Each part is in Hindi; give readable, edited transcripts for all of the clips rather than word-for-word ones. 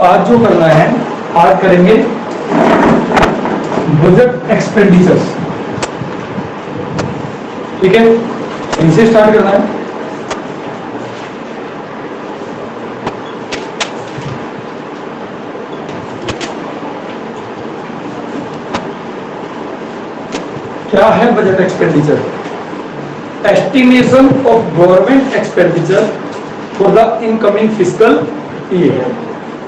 आज जो करना है, आज करेंगे बजट एक्सपेंडिचर्स। ठीक है, इनसे स्टार्ट करना है। क्या है budget expenditure? Estimation of government expenditure for the incoming fiscal year,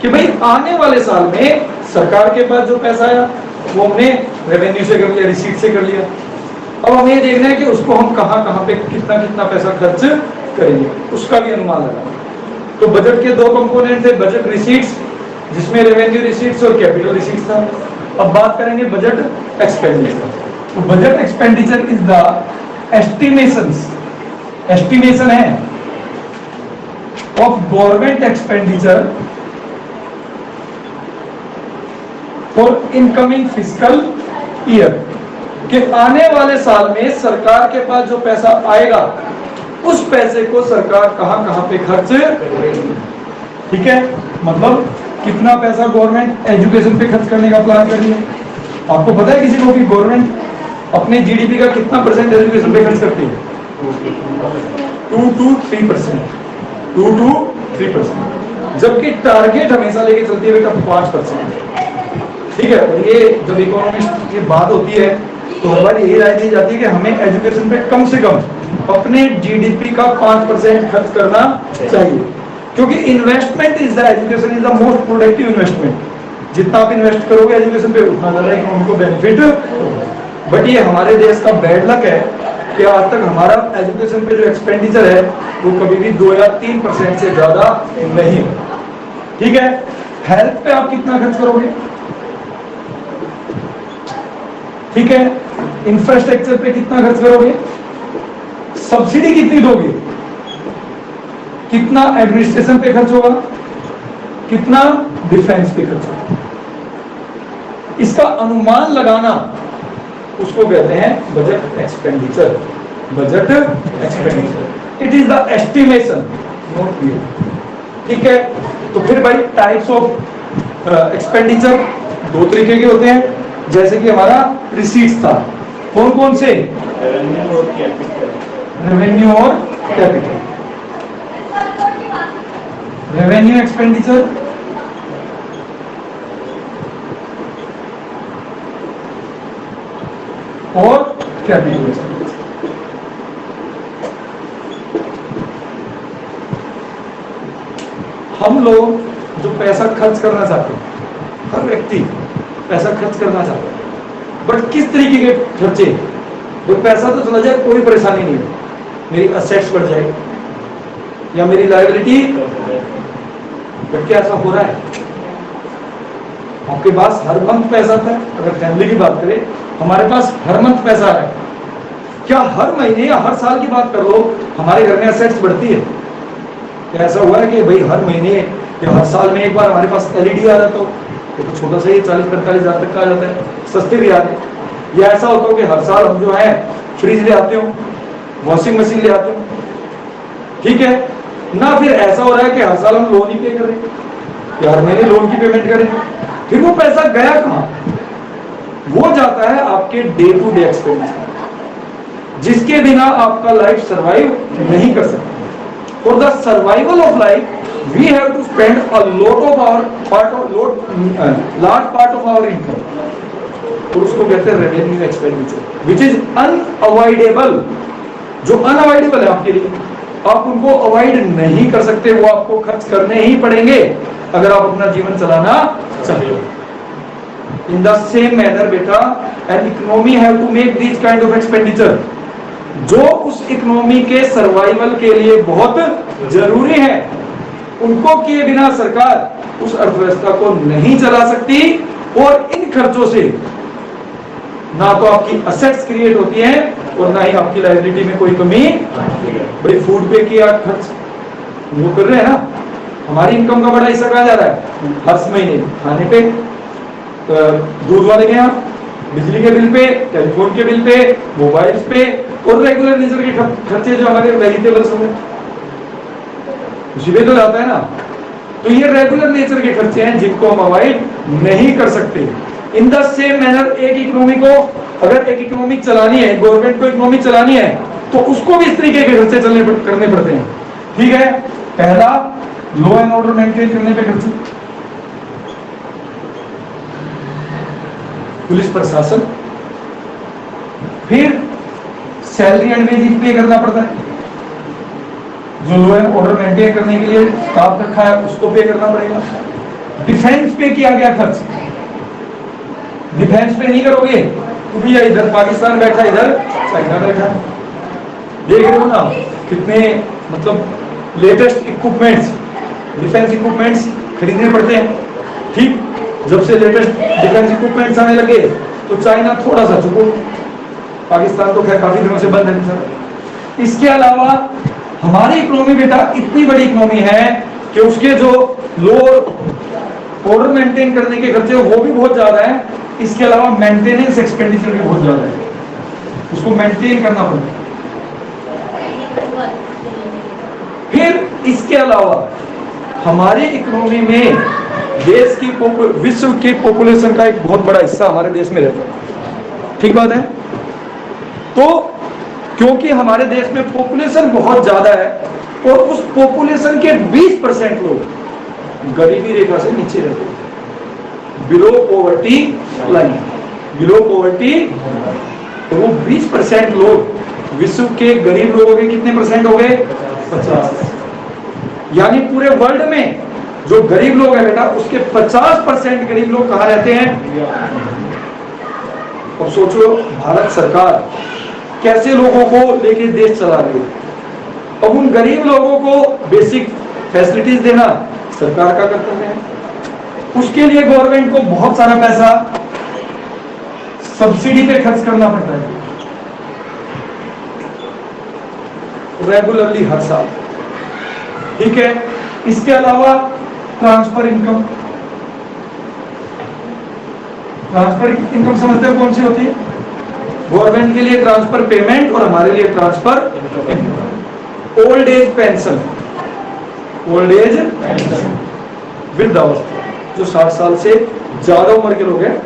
कि भाई आने वाले साल में सरकार के पास जो पैसा आया वो हमने रेवेन्यू से कर लिया, रिसीट से कर लिया। अब हमें ये देखना है कि उसको हम कहां पे कितना कितना पैसा खर्च करेंगे, उसका भी अनुमान लगाना। तो बजट के दो कंपोनेंट थे, बजट रिसीट्स जिसमें रेवेन्यू रिसीट्स और कैपिटल रिसीट्स था। अब बात करेंगे बजट एक्सपेंडिचर। तो budget expenditure is the estimation है of government expenditure for incoming fiscal year, कि आने वाले साल में सरकार के पास जो पैसा आएगा उस पैसे को सरकार कहां पे खर्च करेगी। ठीक है, मतलब कितना पैसा गवर्नमेंट एजुकेशन पे खर्च करने का प्लान कर रही है। आपको पता है किसी को कि गवर्नमेंट अपने जीडीपी का कितना परसेंट एजुकेशन पे खर्च करती है? 2 to 3%, 2 to 3%, जबकि टारगेट हमेशा लेके चलती है बेटा 5%। ठीक है, और ये जब इकोनॉमिस्ट की बात होती है तो हमारी यही राय दी जाती है कि हमें एजुकेशन पे कम से कम अपने जीडीपी का 5% खर्च करना चाहिए, क्योंकि investment is the education is the most productive investment. जितना आप इन्वेस्ट करोगे एजुकेशन पे उतना ज्यादा इकोनॉमी को बेनिफिट होगा। बट ये हमारे देश का बैड लक है कि आज तक हमारा एजुकेशन पे जो एक्सपेंडिचर है वो कभी भी 2 या 3% से ज्यादा नहीं है। ठीक है, हेल्थ पे आप कितना खर्च करोगे? ठीक है, इंफ्रास्ट्रक्चर पे कितना खर्च करोगे? सब्सिडी कितनी दोगे? कितना एडमिनिस्ट्रेशन पे खर्च होगा? कितना डिफेंस पे खर्च होगा? इसका अनुमान लगाना उसको कहते हैं budget expenditure. Budget expenditure it is the estimation, not real. ठीक है, तो फिर भाई टाइप्स ऑफ एक्सपेंडिचर दो तरीके के होते हैं, जैसे कि हमारा रिसीट्स था, कौन कौन से? रेवेन्यू और कैपिटल। रेवेन्यू एक्सपेंडिचर और कैपिटल एक्सपेंडिचर। हम लोग जो पैसा खर्च करना चाहते हैं, हर व्यक्ति पैसा खर्च करना चाहता है, बट किस तरीके के खर्चे? वो पैसा तो चला जाए कोई परेशानी नहीं है, मेरी असेट्स बढ़ जाए या मेरी लायबिलिटी, बट क्या ऐसा हो रहा है? आपके पास हर मंथ पैसा आता है, अगर फैमिली की बात करें हमारे पास हर मंथ पैसा आ रहा है, क्या हर महीने या हर साल की बात कर लो हमारे घर में असेट्स बढ़ती है? क्या ऐसा हुआ है कि भाई हर महीने या हर साल में एक बार हमारे पास एलईडी आ जाता हो? तो छोटा सा ही 40-45 हजार तक का आ जाता है, सस्ते भी आते हैं। या ऐसा होता हो कि हर साल हम जो है फ्रिज ले आते हो, वॉशिंग मशीन ले आते हो। ठीक है ना, फिर ऐसा हो रहा है कि हर साल हम लोन ही पे कर रहे हैं या हर महीने लोन की पेमेंट करें, फिर वो पैसा गया कहां? वो जाता है आपके डे टू डे एक्सपेंडिचर, जिसके बिना आपका लाइफ सर्वाइव नहीं कर सकता। For the survival of life we have to spend a lot of our large part of our income, और उसको कहते हैं revenue expenditure, which is unavoidable। जो अनअवॉइडेबल है आपके लिए, आप उनको अवॉइड नहीं कर सकते, वो आपको खर्च करने ही पड़ेंगे अगर आप अपना जीवन चलाना चाहते हो। इन द सेम मैनर बेटा, an economy have to make this kind of expenditure, जो उस इकोनॉमी के सर्वाइवल के लिए बहुत जरूरी है, उनको किए बिना सरकार उस अर्थव्यवस्था को नहीं चला सकती। और इन खर्चों से ना तो आपकी असेट्स क्रिएट होती हैं और ना ही आपकी लायबिलिटी में कोई कमी। भाई फूड पे किया खर्च वो कर रहे हैं ना, हमारी इनकम का बड़ा हिस्सा कहा जा रहा है हर महीने खाने पे, दूध वाले के यहाँ, बिजली के बिल पे, टेलीफोन के बिल पे, मोबाइल्स पे, और रेगुलर नेचर के खर्चे जो हमारे वेजिटेबल्स होंगे उसी पे तो जाता है ना। तो ये रेगुलर नेचर के खर्चे हैं जिनको हम अवॉइड नहीं कर सकते। इन द सेम मैनर एक इकोनॉमी को, अगर एक इकोनॉमी चलानी है, गवर्नमेंट को इकोनॉमी चलानी है, तो उसको भी इस तरीके के खर्चे करने पड़ते हैं। ठीक है, पहला लॉ एंड ऑर्डर मेंटेन करने पे खर्चे, पुलिस प्रशासन, फिर सैलरी एंड वेज पे करना पड़ता है, जो लॉ एंड ऑर्डर मेंटेन करने के लिए स्टाफ रखा है उसको पे करना पड़ेगा। डिफेंस पे किया गया खर्च, डिफेंस पे नहीं करोगे तो भैया इधर पाकिस्तान बैठा, इधर चाइना बैठा, देख रहे हो ना कितने मतलब लेटेस्ट इक्विपमेंट्स, डिफेंस इक्विपमेंट्स खरीदने पड़ते हैं। ठीक, जब से लेटेस्ट डिफेंस इक्विपमेंट्स आने लगे तो चाइना थोड़ा सा चुको, पाकिस्तान तो खैर काफी दिनों से बंद है सर। इसके अलावा हमारी इकोनॉमी बेटा इतनी बड़ी इकोनॉमी है कि उसके जो लॉ ऑर्डर मेंटेन करने के खर्चे वो भी बहुत ज्यादा है, इसके अलावा मेंटेनेंस एक्सपेंडिचर भी बहुत ज्यादा है, उसको मेंटेन करना पड़ता है। फिर इसके अलावा हमारी इकोनॉमी में देश की विश्व की पॉपुलेशन का एक बहुत बड़ा हिस्सा हमारे देश में रहता है। ठीक बात है। तो क्योंकि हमारे देश में पॉपुलेशन बहुत ज्यादा है और उस पॉपुलेशन के 20% लोग गरीबी रेखा से नीचे रहते हैं, below poverty line, below poverty. तो वो 20% लोग विश्व के गरीब लोगों के कितने परसेंट हो गए? 50। यानी पूरे वर्ल्ड में जो गरीब लोग हैं बेटा उसके 50% गरीब लोग कहां रहते हैं? अब सोचो भारत सरकार कैसे लोगों को लेके देश चला रही है। अब उन गरीब लोगों को बेसिक फैसिलिटीज देना सरकार का कर्तव्य है। उसके लिए गवर्नमेंट को बहुत सारा पैसा सब्सिडी पे खर्च करना पड़ता है रेगुलरली हर साल। ठीक है, इसके अलावा ट्रांसफर इनकम, ट्रांसफर इनकम समझते हो कौन सी होती है? गवर्नमेंट के लिए ट्रांसफर पेमेंट और हमारे लिए transfer income. Old age pension, old age वृद्धावस्था, जो 60 साल से ज्यादा उम्र के लोग हैं,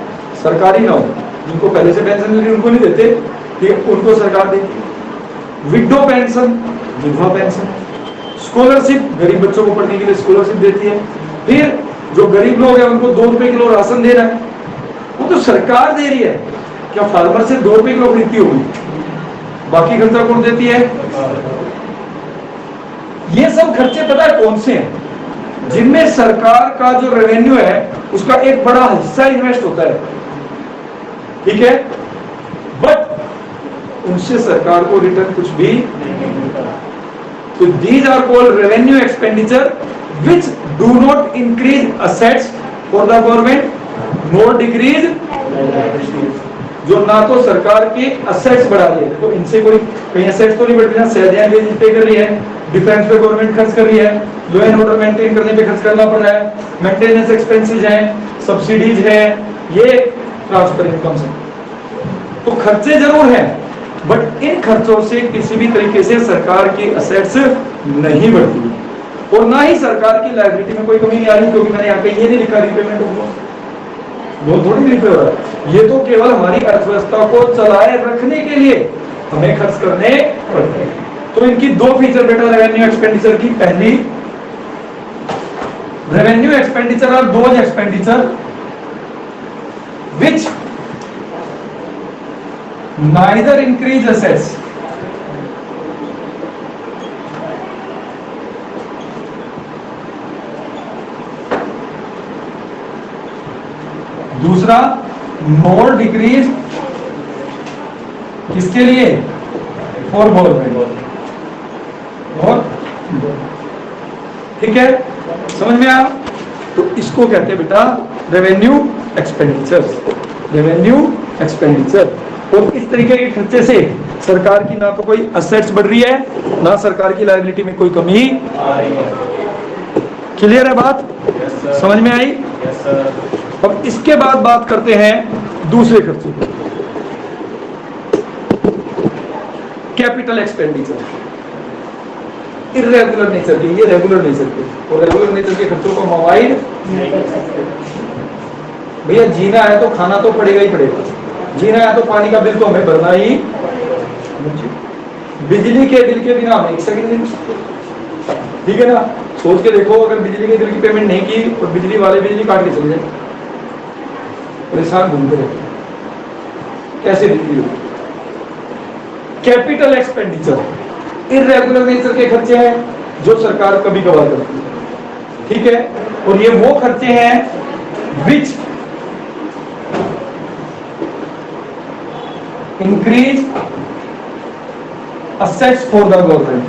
सरकारी ना हो, जिनको पहले से पेंशन मिली उनको नहीं देते, ठीक है, उनको सरकार देती है। विडो पेंशन, विधवा पेंशन। स्कॉलरशिप, गरीब बच्चों को पढ़ने के लिए स्कॉलरशिप देती है। फिर जो गरीब लोग हैं उनको 2 रुपए किलो राशन दे रहा है, वो तो सरकार दे रही है। क्या फार्मर से 2 रुपए किलो खरीदती होगी? बाकी खर्चा कौन देती है? ये सब खर्चे पता है कौन से हैं? जिनमें सरकार का जो रेवेन्यू है उसका एक बड़ा हिस्सा इन्वेस्ट होता है। ठीक है, बट उनसे सरकार को रिटर्न कुछ भी नहीं मिलता। तो these are called revenue expenditure which do not increase assets for the government nor decrease liabilities। जो ना तो सरकार के असेट्स बढ़ा रही है, तो इनसे कोई कहीं असेट्स तो नहीं बढ़ रही ना, सैलरियां पे कर रही है, डिफेंस पे गवर्नमेंट खर्च कर रही है, लॉ एंड ऑर्डर मेंटेन करने पे खर्च करना पड़ रहा है, मेंटेनेंस एक्सपेंसेस हैं, सब्सिडीज हैं, ये ट्रांसफर इनकम है। तो खर्चे जरूर हैं, बट इन खर्चों से किसी भी तरीके से सरकार की असेट्स नहीं बढ़ती और ना ही सरकार की लायबिलिटी में कोई कमी नहीं आ रही, क्योंकि मैंने यहाँ पे ये नहीं लिखा रिपेमेंट ऑफ लोन, थोड़ी लिखा हुआ है। ये तो केवल हमारी अर्थव्यवस्था को चलाए रखने के लिए हमें खर्च करने पड़ते हैं। तो इनकी 2 फीचर बेटा रेवेन्यू एक्सपेंडिचर की। पहली, रेवेन्यू एक्सपेंडिचर और those expenditure which neither increase assets दूसरा nor decrease किसके लिए? For government. और ठीक है, समझ में आया? तो इसको कहते हैं बेटा रेवेन्यू एक्सपेंडिचर, रेवेन्यू एक्सपेंडिचर। और इस तरीके के खर्चे से सरकार की ना तो कोई असेट्स बढ़ रही है ना सरकार की लायबिलिटी में कोई कमी आ रही है। क्लियर है बात? समझ में आई? अब इसके बाद बात करते हैं दूसरे खर्चे, कैपिटल एक्सपेंडिचर। इर्रेगुलर नेचर के, ये रेगुलर नेचर के, और रेगुलर नेचर के खर्चों को हम अवॉइड। भैया जीना है तो खाना तो पड़ेगा ही पड़ेगा, जीना है तो पानी का बिल तो हमें भरना ही, बिजली के बिल के बिना हम एक सेकंड नहीं, ठीक है ना। सोच के देखो, अगर बिजली के बिल की पेमेंट नहीं की और बिजली वाले बिजली काट के चले जाए, परेशान घूमते रहते, कैसे बिजली होगी। कैपिटल एक्सपेंडिचर, इर्रेगुलर नेचर के खर्चे हैं जो सरकार कभी कभार करती है, ठीक है। और ये वो खर्चे हैं which increase assets for the government।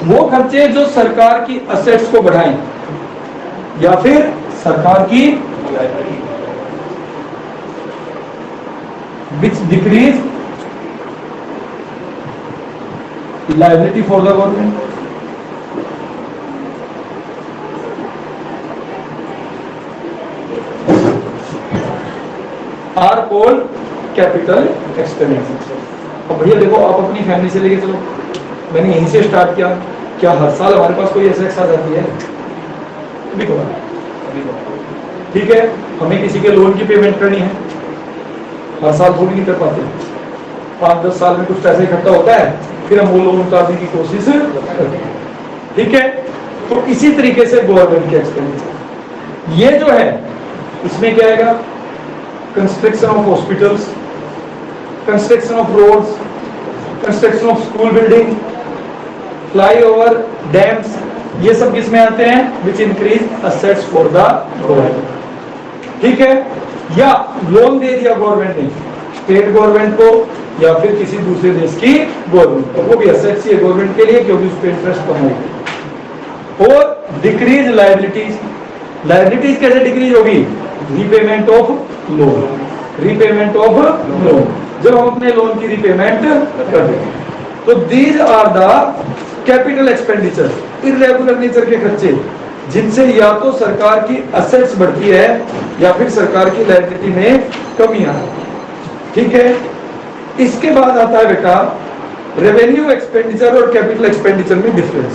वो खर्चे जो सरकार की असेट्स को बढ़ाएं या फिर सरकार की which decrease liability for the government। Are called capital expenditure. अब भैया देखो, आप अपनी फैमिली से लेके चलो, मैंने यहीं से स्टार्ट किया, क्या हर साल हमारे पास कोई एसेट्स आ जाती है? ठीक है, हमें किसी के लोन की पेमेंट करनी है, हर साल थोड़ी नहीं कर पाते, 5-10 साल में कुछ पैसे इकट्ठा होता है, फिर हम वो लोन उतारने की कोशिश करते हैं, ठीक है। तो इसी तरीके से गवर्नमेंट के एक्सपेंडिचर ये जो है, इसमें क्या आएगा? Construction of hospitals, construction of roads, construction of school building, flyover, dams, ये सब किसमें आते हैं? Which increase assets for the government, ठीक है। या लोन दे दिया गवर्नमेंट ने स्टेट गवर्नमेंट को या फिर किसी दूसरे देश की गवर्नमेंट को, वो भी असेट्स ही है गवर्नमेंट के लिए, क्योंकि उस पर इंटरेस्ट कम होगा। और डिक्रीज लायबिलिटीज, लायबिलिटीज कैसे डिक्रीज होगी? Repayment of loan, repayment of loan, जब हम अपने लोन की रीपेमेंट कर देंगे। तो these are the capital expenditure, irregular nature के खर्चे जिनसे या तो सरकार की असेट्स बढ़ती है या फिर सरकार की लायबिलिटी में कमी आती है, ठीक है। इसके बाद आता है बेटा रेवेन्यू एक्सपेंडिचर और कैपिटल एक्सपेंडिचर में डिफरेंस।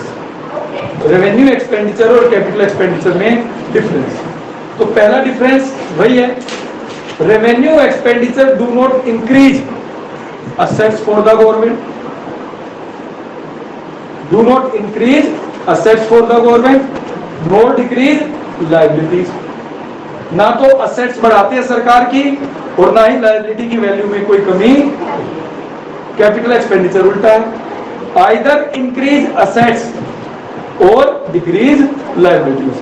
रेवेन्यू एक्सपेंडिचर और कैपिटल एक्सपेंडिचर में डिफरेंस, तो पहला डिफरेंस वही है, revenue expenditure do not increase assets for the government, do not increase assets for the government, not decrease liabilities. ना तो असेट्स बढ़ाते हैं सरकार की और ना ही लायबिलिटी की वैल्यू में कोई कमी। कैपिटल एक्सपेंडिचर उल्टा है, आइदर इंक्रीज असेट्स और decrease liabilities,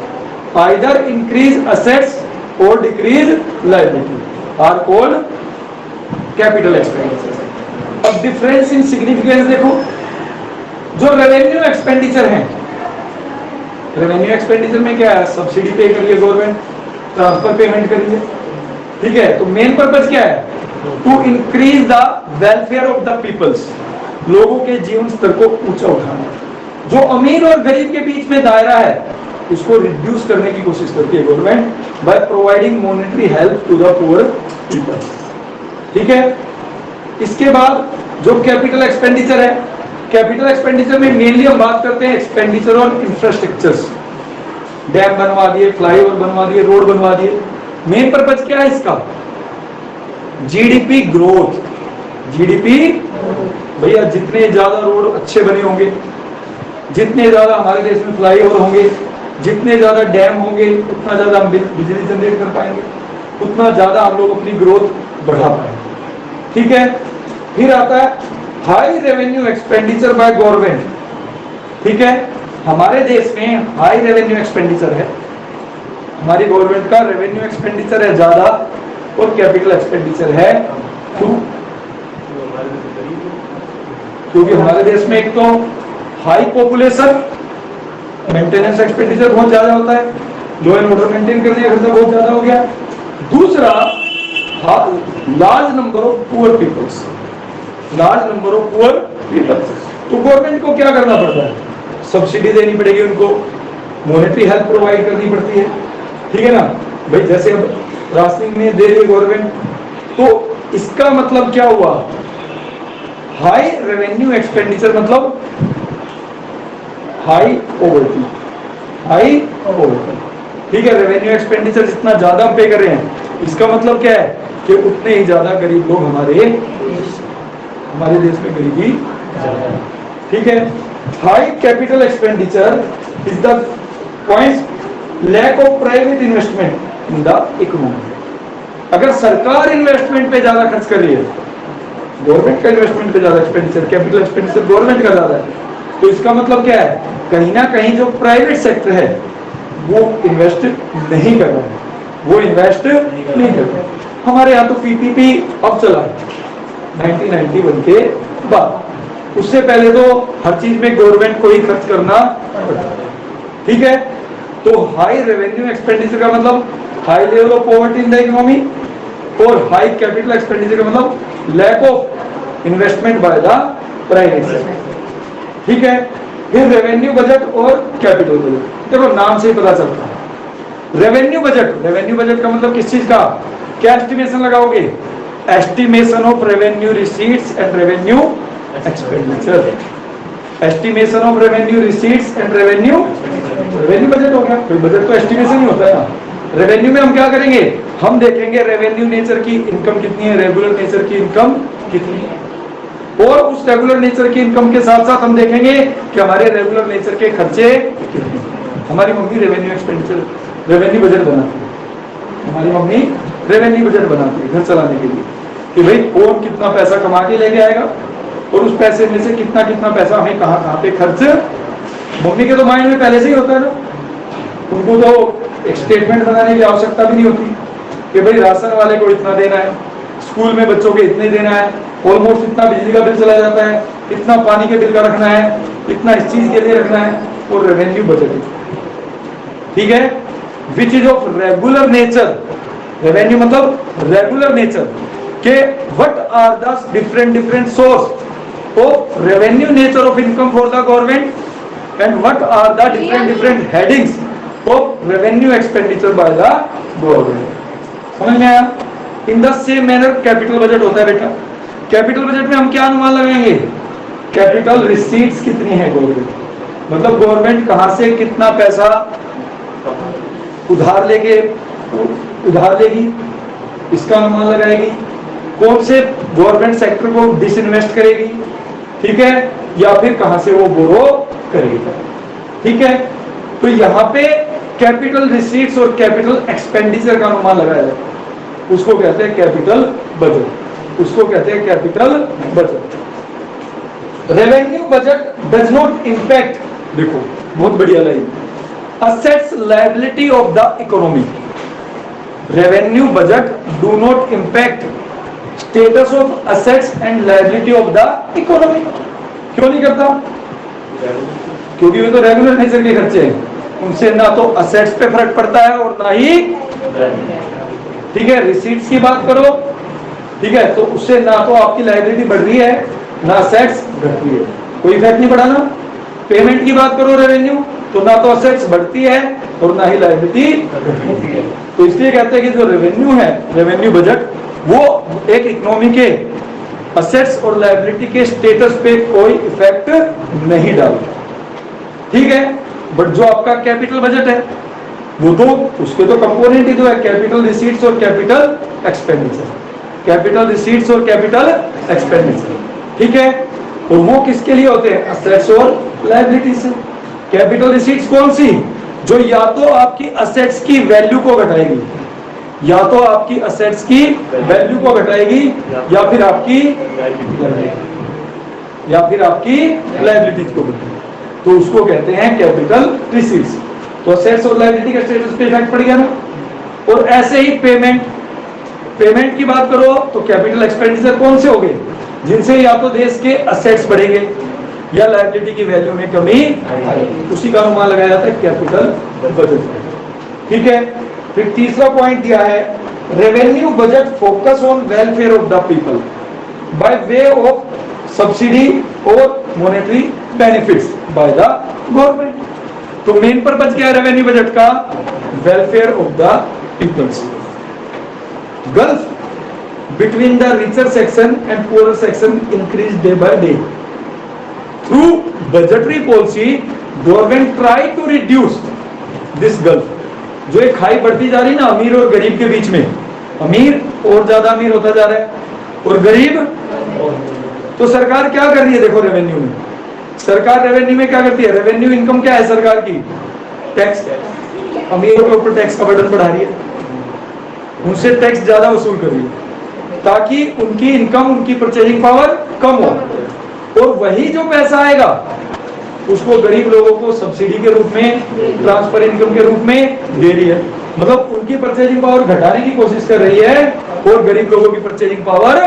either increase assets or decrease liability are called capital expenditure। अब difference in significance देखो, जो रेवेन्यू एक्सपेंडिचर है, रेवेन्यू एक्सपेंडिचर में क्या है? सब्सिडी पे करिए गवर्नमेंट, ट्रांसफर पेमेंट करिए, ठीक है। तो मेन पर्पस क्या है? To increase the welfare of the peoples, लोगों के जीवन स्तर को ऊंचा उठाना। जो अमीर और गरीब के बीच में दायरा है उसको रिड्यूस करने की कोशिश करती है government by providing monetary help to the poor people, ठीक है। इसके बाद जो कैपिटल एक्सपेंडिचर है, कैपिटल एक्सपेंडिचर में मेनली हम बात करते हैं एक्सपेंडिचर ऑन इंफ्रास्ट्रक्चर्स, डैम बनवा दिए, फ्लाईओवर बनवा दिए, रोड बनवा दिए। मेन पर्पज क्या है इसका? GDP growth. जीडीपी भैया, जितने ज्यादा रोड अच्छे बने होंगे, जितने ज्यादा हमारे देश में फ्लाईओवर होंगे, जितने ज्यादा डैम होंगे, उतना ज्यादा हम बिजली जनरेट कर पाएंगे, उतना ज्यादा हम लोग अपनी ग्रोथ बढ़ा पाएंगे, ठीक है। फिर आता है high revenue expenditure by government, ठीक है। हमारे देश में हाई रेवेन्यू एक्सपेंडिचर है, हमारी गवर्नमेंट का रेवेन्यू एक्सपेंडिचर है ज्यादा और कैपिटल एक्सपेंडिचर है क्यों? क्योंकि हमारे देश में एक तो हाई पॉपुलेशन, मेंटेनेंस एक्सपेंडिचर बहुत ज्यादा होता है, लॉ एंड ऑर्डर मेंटेन करने का खर्चा बहुत ज्यादा हो गया। दूसरा, large number of poor peoples, large number of poor peoples. तो गवर्नमेंट को क्या करना पड़ता है? सब्सिडी देनी पड़ेगी उनको, मॉनेटरी हेल्प प्रोवाइड करनी पड़ती है, ठीक है ना। भाई जैसे अब राशनिंग में दे रही है गवर्नमेंट, तो इसका मतलब क्या हुआ, हाई रेवेन्यू एक्सपेंडिचर मतलब हाई ओवरटी, हाई ओवरटी। ठीक है, रेवेन्यू एक्सपेंडिचर जितना ज्यादा हम पे कर रहे हैं, इसका मतलब क्या है कि उतने ही ज्यादा गरीब लोग हमारे देश में गरीबी ज्यादा है। ठीक है, high capital expenditure is the point lack of private investment in the economy. अगर सरकार इन्वेस्टमेंट पे ज्यादा खर्च कर रही है, गवर्नमेंट का इन्वेस्टमेंट पे ज्यादा एक्सपेंडिचर, कैपिटल एक्सपेंडिचर गवर्नमेंट का ज्यादा है, तो इसका मतलब क्या है, कहीं ना कहीं जो प्राइवेट सेक्टर है वो इन्वेस्ट नहीं कर रहा है, वो इन्वेस्ट नहीं कर रहा है। हमारे यहाँ तो पीपीपी अब चला है 1991 के बाद, उससे पहले तो हर चीज में गवर्नमेंट को ही खर्च करना पड़ता है। ठीक है, तो हाई रेवेन्यू एक्सपेंडिचर का मतलब high level of poverty in the economy, और हाई कैपिटल एक्सपेंडिचर का मतलब lack of investment by the private sector. ठीक है, फिर रेवेन्यू बजट और कैपिटल बजट, देखो नाम से ही पता चलता है। रेवेन्यू बजट का मतलब किस चीज का, क्या एस्टिमेशन लगाओगे, estimation of revenue receipts and revenue expenditure, estimation of revenue receipts and revenue budget हो गया। कोई बजट तो एस्टिमेशन ही होता है ना। रेवेन्यू में हम क्या करेंगे, हम देखेंगे रेवेन्यू नेचर की इनकम कितनी है, रेगुलर नेचर की इनकम कितनी है, और उस रेगुलर नेचर की इनकम के साथ साथ हम देखेंगे कि हमारे रेगुलर नेचर के खर्चे कितने। हमारी mummy revenue expenditure revenue budget बनाती है, हमारी मम्मी रेवेन्यू बजट बनाती है घर चलाने के लिए, कि भाई कौन कितना पैसा कमा के लेके आएगा और उस पैसे में से कितना कितना पैसा हमें कहाँ कहाँ पे खर्च। मम्मी के तो माइंड में पहले से ही होता है ना, उनको तो एक स्टेटमेंट बनाने की आवश्यकता भी नहीं होती कि भाई राशन वाले को इतना देना है, स्कूल में बच्चों के इतने देना है, ऑलमोस्ट इतना बिजली का बिल चला जाता है, इतना पानी के बिल का रखना है, इतना इस चीज के लिए रखना है, और रेवेन्यू बजट। ठीक है, which is of regular nature, revenue मतलब रेगुलर नेचर के what are the different source of revenue nature of income for the government and what are the different headings of revenue expenditure by the government. समझ में आया? In the same manner capital budget होता है बेटा। कैपिटल बजट में हम क्या अनुमान लगाएंगे, कैपिटल रिसीट्स कितनी है गवर्नमेंट, मतलब गवर्नमेंट कहां से कितना पैसा उधार लेगी, इसका अनुमान लगाएगी, कौन से गवर्नमेंट सेक्टर को डिसइन्वेस्ट करेगी, ठीक है, या फिर कहां से वो बोरो करेगी। ठीक है, तो यहाँ पे कैपिटल रिसीट्स और कैपिटल एक्सपेंडिचर का अनुमान लगाया जाए, उसको कहते हैं कैपिटल बजट, उसको कहते हैं capital budget. Revenue budget does not impact, देखो बहुत बढ़िया line, assets liability of the economy. Revenue budget do not impact status of assets and liability of the economy. क्यों नहीं करता? क्योंकि वे तो रेगुलर नेचर के खर्चे हैं, उनसे ना तो असेट्स पे फर्क पड़ता है और ना ही, ठीक है, रिसीट्स की बात करो, ठीक है, तो उससे ना तो आपकी लायबिलिटी बढ़ रही है ना असेट्स घट रही है, कोई इफेक्ट नहीं पड़ा ना। पेमेंट की बात करो रेवेन्यू, तो ना तो असेट्स बढ़ती है और ना ही लायबिलिटी घटती है। तो इसलिए कहते हैं कि जो रेवेन्यू है, रेवेन्यू बजट, वो एक इकोनॉमी के असेट्स और लायबिलिटी के स्टेटस पे कोई इफेक्ट नहीं डालता। ठीक है, बट जो आपका कैपिटल बजट है वो तो उसके तो कंपोनेंट ही तो है, कैपिटल रिसीट्स और कैपिटल एक्सपेंडिचर, कैपिटल रिसीट्स और कैपिटल एक्सपेंडिचर। ठीक है, और वो किसके लिए होते हैं, असेट्स और लायबिलिटी से। कैपिटल रिसीट्स कौन सी, जो या तो आपकी असेट्स की वैल्यू को घटाएगी, या तो आपकी असेट्स की वैल्यू को घटाएगी, या फिर आपकी लायबिलिटीज को घटाएगी, तो उसको कहते हैं कैपिटल रिसीट्स। तो असेट्स और लायबिलिटी का स्टेटस पे इफेक्ट पड़ गया ना। और ऐसे ही पेमेंट की बात करो तो कैपिटल एक्सपेंडिचर कौन से हो गए, जिनसे या तो देश के असेट्स बढ़ेंगे या लायबिलिटी की वैल्यू में कमी आएगी, उसी का अनुमान लगाया जाता है कैपिटल बजट। ठीक है, फिर तीसरा पॉइंट दिया है, revenue budget focus on welfare of the people by way of subsidy और monetary benefits by the government. तो मेन पर्पज क्या है रेवेन्यू बजट का, welfare of the peoples. Gulf between the richer section and poorer section increase day by day. Through budgetary policy, government try to reduce this gulf. जो एक खाई बढ़ती जा रही ना अमीर और गरीब के बीच में, अमीर और ज्यादा अमीर होता जा रहा है और गरीब, तो सरकार क्या कर रही है? देखो रेवेन्यू में, सरकार रेवेन्यू में क्या करती है? रेवेन्यू इनकम क्या है सरकार की? टैक्स। अमीरों के ऊपर टैक्स का बर्डन बढ़ा रही है, उनसे टैक्स ज्यादा वसूल कर रही है ताकि उनकी इनकम, उनकी परचेजिंग पावर कम हो, और वही जो पैसा आएगा उसको गरीब लोगों को सब्सिडी के रूप में, ट्रांसफर इनकम के रूप में दे रही है। मतलब उनकी परचेजिंग पावर घटाने की कोशिश कर रही है और गरीब लोगों की परचेजिंग पावर,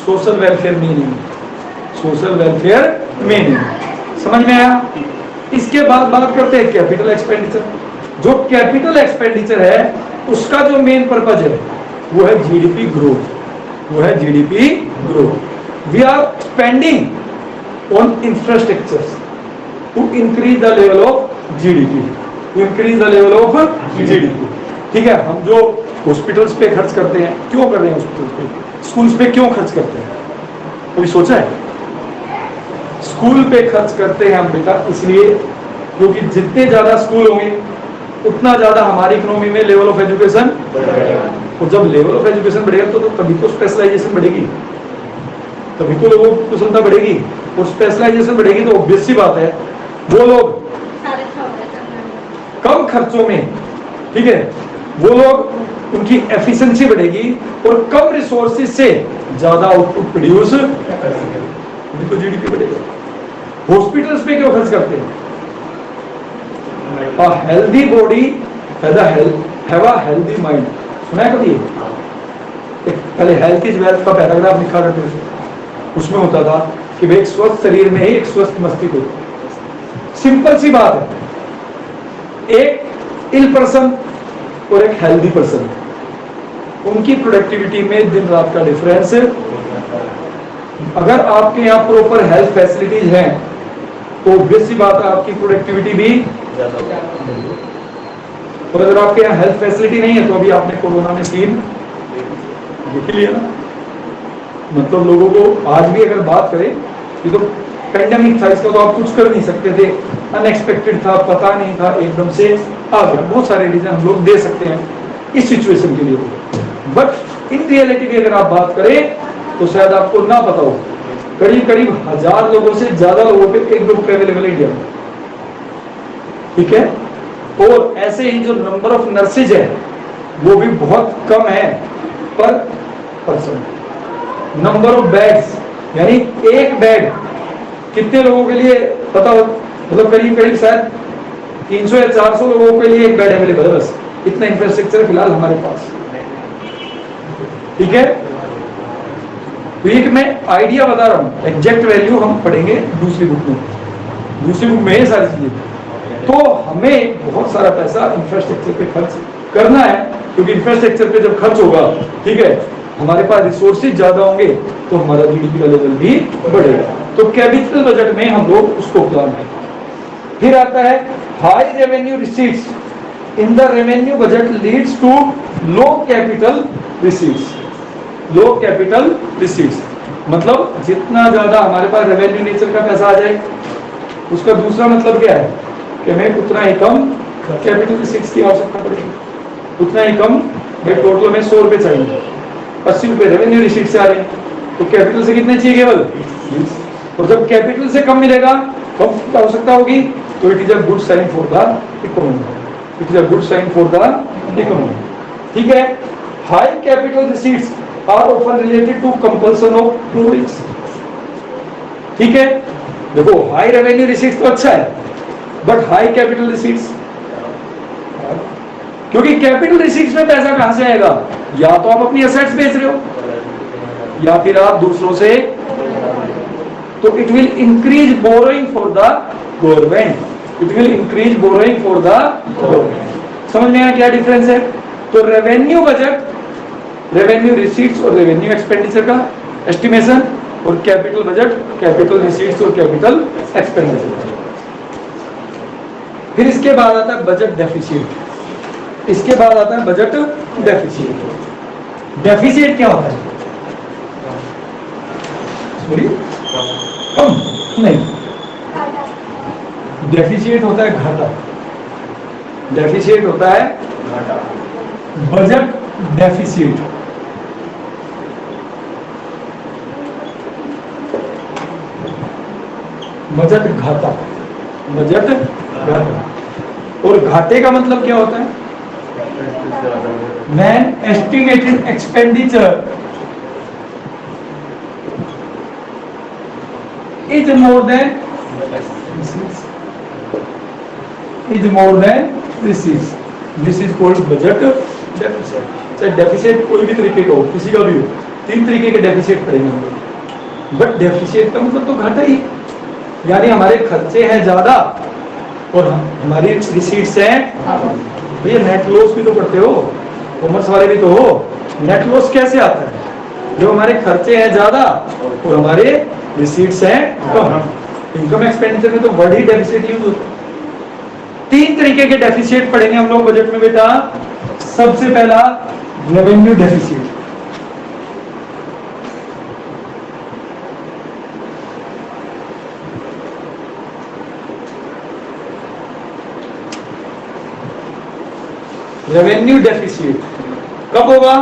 सोशल वेलफेयर में नहीं, सोशल वेलफेयर में नहीं। समझ में आया? इसके बाद बात करते हैं कैपिटल एक्सपेंडिचर। जो कैपिटल एक्सपेंडिचर है उसका जो मेन पर्पज है वो है जीडीपी ग्रोथ, वो है GDP growth. We are spending on infrastructure to increase the level of GDP, to increase the level of GDP. ठीक है, हम जो हॉस्पिटल्स पे खर्च करते हैं, क्यों कर रहे हैं हॉस्पिटल्स पे, स्कूल्स पे क्यों खर्च करते हैं? कोई सोचा है? स्कूल पे खर्च करते हैं हम बेटा इसलिए क्योंकि जितने ज्यादा स्कूल होंगे उतना ज्यादा हमारी इकोनॉमी में लेवल ऑफ एजुकेशन बढ़ेगा, और जब लेवल ऑफ एजुकेशन बढ़ेगा तो तभी तो स्पेशलाइजेशन बढ़ेगी, तभी तो लोगों की कुशलता बढ़ेगी, और स्पेशलाइजेशन बढ़ेगी तो ऑब्वियस सी बात है वो लोग कम खर्चों में, ठीक है, वो लोग, उनकी एफिशिएंसी बढ़ेगी और कम रिसोर्सेज से ज्यादा आउटपुट प्रोड्यूस, तो जीडीपी बढ़ेगा। हॉस्पिटल्स पे क्यों खर्च करते हैं? A healthy body has a have a healthy mind। सुना है कभी? पहले हेल्थ इज वेल्थ का पैराग्राफ लिखा करते थे, उसमें होता था कि भाई एक स्वस्थ शरीर में ही एक स्वस्थ मस्तिष्क होता। सिंपल सी बात है, एक इल पर्सन और एक हेल्दी पर्सन, उनकी प्रोडक्टिविटी में दिन रात का डिफरेंस। अगर आपके यहाँ प्रॉपर हेल्थ फैसिलिटीज हैं तो ऑब्वियस सी बात है आपकी प्रोडक्टिविटी भी, और अगर आपके यहाँ हेल्थ फैसिलिटी नहीं है तो अभी आपने कोरोना में सीन देख लिया ना। मतलब लोगों को आज भी अगर बात करें, ये तो पेंडेमिक था, इसका तो आप कुछ कर नहीं सकते थे, अनएक्सपेक्टेड था, पता नहीं था, एकदम से आ गया। बहुत सारे रीजन हम लोग दे सकते हैं इस सिचुएशन के लिए, बट इन रियलिटी की अगर आप बात करें तो शायद आपको ना पता हो, करीब करीब 1000 लोगों से ज्यादा लोगों पे एक ग्रुप अवेलेबल है इंडिया में, ठीक है। और ऐसे ही जो नंबर ऑफ नर्सेज है वो भी बहुत कम है पर पर्सन। नंबर ऑफ बेड्स, यानी एक बेड कितने लोगों के लिए पता हो, मतलब करीब करीब शायद 300 या 400 लोगों के लिए एक बेड अवेलेबल है, बस इतना इंफ्रास्ट्रक्चर फिलहाल हमारे पास, ठीक है। तो एक मैं आइडिया बता रहा हूँ, एग्जैक्ट वैल्यू हम पढ़ेंगे दूसरी बुक में, दूसरी बुक में ये सारी चीजें। तो हमें बहुत सारा पैसा इंफ्रास्ट्रक्चर पे खर्च करना है, क्योंकि इंफ्रास्ट्रक्चर पे जब खर्च होगा, ठीक है, हमारे पास रिसोर्सेज ज्यादा होंगे तो हमारा जीडीपी का लेवल भी बढ़ेगा। तो कैपिटल बजट में हम लोग उसको प्लान करें। फिर आता है high revenue receipts in the revenue budget leads to low capital receipts. Low capital receipts मतलब जितना ज्यादा हमारे पास रेवेन्यू नेचर का पैसा आ जाए, उसका दूसरा मतलब क्या है कि हमें उतना ही कम कैपिटल रिसीट्स की आवश्यकता पड़ेगी, उतना ही कम। भाई टोटल में 100 रुपए चाहिए, 80 रुपए रेवेन्यू रिसीट से आ रहे हैं, तो कैपिटल से कितने चाहिए केवल 20। और जब कैपिटल से कम मिलेगा कम की आवश्यकता होगी, तो it is a good sign for the economy, it is a good sign for the economy, ठीक है। High capital receipts are often related to compulsion of borrowings, ठीक है। देखो हाई रेवेन्यू रिसीट्स तो अच्छा है, बट हाई कैपिटल रिसीट्स, क्योंकि कैपिटल रिसीट्स में पैसा कहां से आएगा? या तो आप अपनी एसेट्स बेच रहे हो या फिर आप दूसरों से, तो it will increase borrowing for the government, it will increase borrowing for the government. समझ में आया क्या डिफरेंस है? तो रेवेन्यू बजट, रेवेन्यू रिसीट्स और रेवेन्यू एक्सपेंडिचर का एस्टिमेशन, और कैपिटल बजट, कैपिटल रिसीट्स और कैपिटल एक्सपेंडिचर। फिर इसके बाद आता है बजट डेफिसिट, इसके बाद आता है बजट डेफिसिट। डेफिसिट क्या होता है? सॉरी, कम नहीं, डेफिसिट होता है घाटा। डेफिसिट होता है घाटा। बजट डेफिसिट, बजट घाटा, बजट घाटा। और घाटे का मतलब क्या होता है? When estimated expenditure is more than receipts, this is called budget deficit. चाहे डेफिसिट कोई भी तरीके का हो, किसी का भी हो, तीन तरीके के डेफिसिट पड़ेंगे। बट डेफिसिट का मतलब तो घाटा ही, यानी हमारे खर्चे हैं ज्यादा और हमारी रिसीट्स हैं। भैया नेट लॉस भी तो करते हो, कॉमर्स वाले भी तो हो। नेट लॉस कैसे आता है? जो हमारे खर्चे हैं ज्यादा और हमारे रिसीट्स हैं कम। इनकम एक्सपेंडिचर में तो वर्ड ही डेफिसिट यूज होता है। तीन तरीके के डेफिसिट पढ़ेंगे हम लोग बजट में बेटा। सबसे पहला रेवेन्यू डेफिसिट। रेवेन्यू डेफिसिट कब होगा?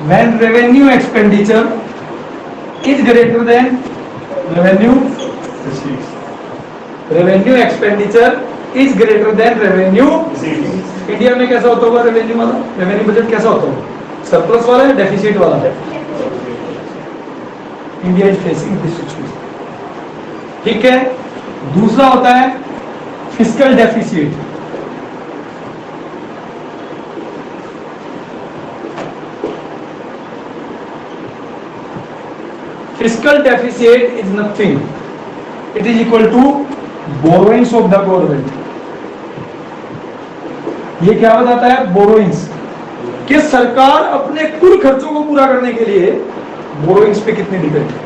When revenue expenditure is greater than revenue receipts. Revenue expenditure is greater than revenue receipts. India में कैसा होता होगा रेवेन्यू वाला? रेवेन्यू बजट कैसा होता होगा? सरप्लस वाला है, डेफिसिट वाला है? India is facing this situation. ठीक है। दूसरा होता है fiscal deficit. Fiscal deficit is nothing. It is equal to borrowings of the government. ये क्या बताता है? बोरोइंग्स, कि सरकार अपने कुल खर्चों को पूरा करने के लिए बोरोइंग्स पे कितने डिपेंड है,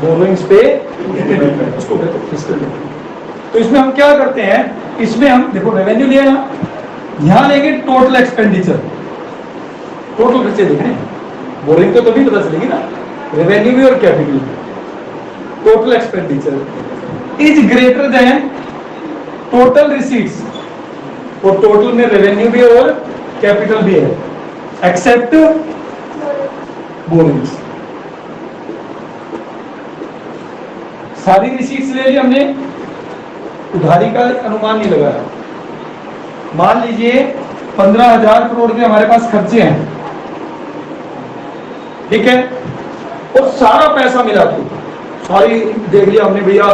बोरोइंग्स पे कितने डिपेंड, उसको कहते हैं फिस्कल डेफिसिट। तो इसमें हम क्या करते हैं? इसमें हम देखो रेवेन्यू लिया, यहां लेंगे टोटल एक्सपेंडिचर, टोटल खर्चे देख रहे हैं। बोरोइंग तो तभी पता चलेगी ना, रेवेन्यू भी और capital. Total expenditure is greater than total receipts, और टोटल में रेवेन्यू भी और कैपिटल भी है, एक्सेप्ट बोरोइंग्स। सारी रिसीट्स ले ली हमने, उधारी का अनुमान नहीं लगाया। मान लीजिए 15,000 करोड़ के हमारे पास खर्चे हैं, ठीक है, और सारा पैसा मिला के सारी देख लिया हमने भैया,